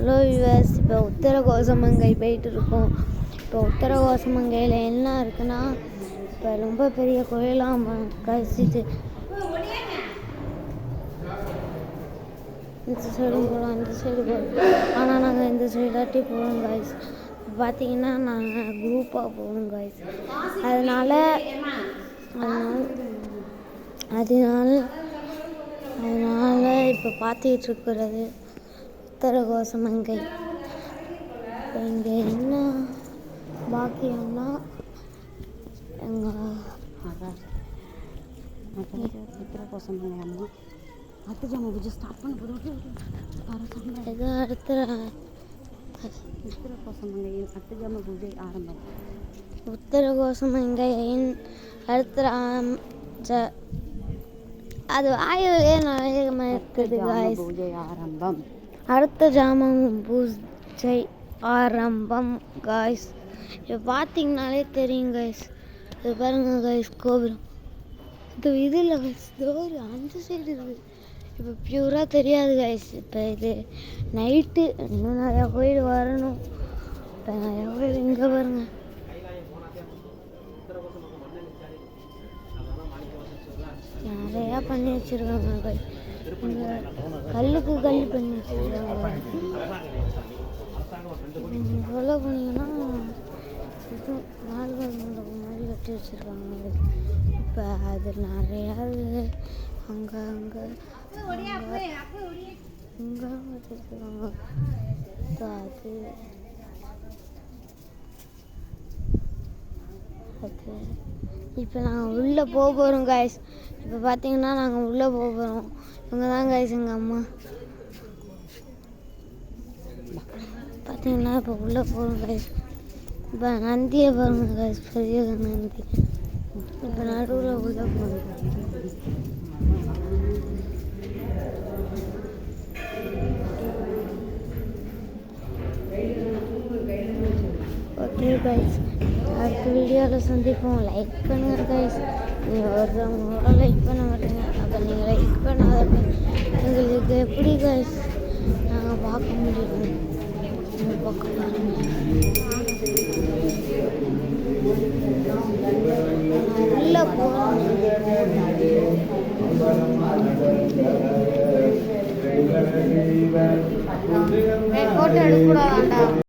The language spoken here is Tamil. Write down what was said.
ஹலோ வியூவர்ஸ், இப்போ உத்தரகோசமங்கை போயிட்டு இருக்கோம். இப்போ உத்தரகோசமங்கையில் என்ன இருக்குன்னா, இப்போ ரொம்ப பெரிய கோயிலாக கழிச்சிட்டு இந்த சைடும் போகலாம், இந்த சைடு போகலாம். ஆனால் நாங்கள் இந்த சைடாட்டி போகிறோம் காய்ஸ். பார்த்தீங்கன்னா நாங்கள் குரூப்பாக போகணும் காய்ஸ். அதனால இப்போ பார்த்துக்கிட்டு இருக்கிறது உத்தரகோசமங்கை. இப்போ இங்கே என்ன பாக்கியம்னா எங்கள் உத்தரகோசமங்கை அம்மா அடுத்த ஜாம பூஜை ஸ்டார்ட் பண்ண போதும். இது அடுத்த உத்தரகோசமங்கையின் அடுத்த ஜாம பூஜை ஆரம்பம். உத்தரகோசமங்கையின் அடுத்த அது ஆயுளே இருக்குது காய்ஸ். பூஜை ஆரம்பம். அடுத்த ஜாமம் பூஜை ஆரம்பம் காய்ஸ். இப்போ பார்த்தீங்கனாலே தெரியும் காய்ஸ். இது பாருங்க காய்ஸ், கோபுரம் இது இல்லை காய்ஸ், ஒரு அந்த சைடு இருக்குது. இப்போ பியூராக தெரியாது காய்ஸ். இப்போ இது நைட்டு இன்னும் நிறையா கோயில் வரணும். இப்போ நிறையா கோயில் இங்கே பாருங்க. நிறையா பண்ணி வச்சுருக்காங்க காய்ஸ். இங்கே கல்லுக்கு கல் பண்ணி வச்சுருக்காங்க. இவ்வளோ போனீங்கன்னா இது நால்கள் மண்டபம் மாதிரி கட்டி வச்சுருக்காங்க. இப்போ அது நிறையா அங்கே இங்கே வச்சுருக்காங்க. அது இப்போ நாங்கள் உள்ளே போக போகிறோம் காய்ஸ். இப்போ பார்த்தீங்கன்னா நாங்கள் உள்ளே போக போகிறோம். இவங்க தான் காய்ஸ் எங்கள் அம்மா. பார்த்தீங்கன்னா இப்போ உள்ளே போகிறோம் காய்ஸ். இப்போ நந்தியை பாருங்க காய்ஸ், பெரிய நந்தி. இப்போ நடுவில் உள்ளே போகிறோம். ஓகே காய்ஸ், அடுத்த வீடியோவில் சந்திப்போம். லைக் பண்ணுங்கள் காய்ஸ். நீங்கள் ஒருத்தவங்க லைக் பண்ண மாட்டீங்க. அப்போ நீங்கள் லைக் பண்ணாத எங்களுக்கு எப்படி காய்ஸ் நாங்கள் பார்க்க முடியும்? நீங்கள் பார்க்க உள்ளே போகிறோம். ஃபோட்டோ எடுக்கக்கூடாதாண்டா.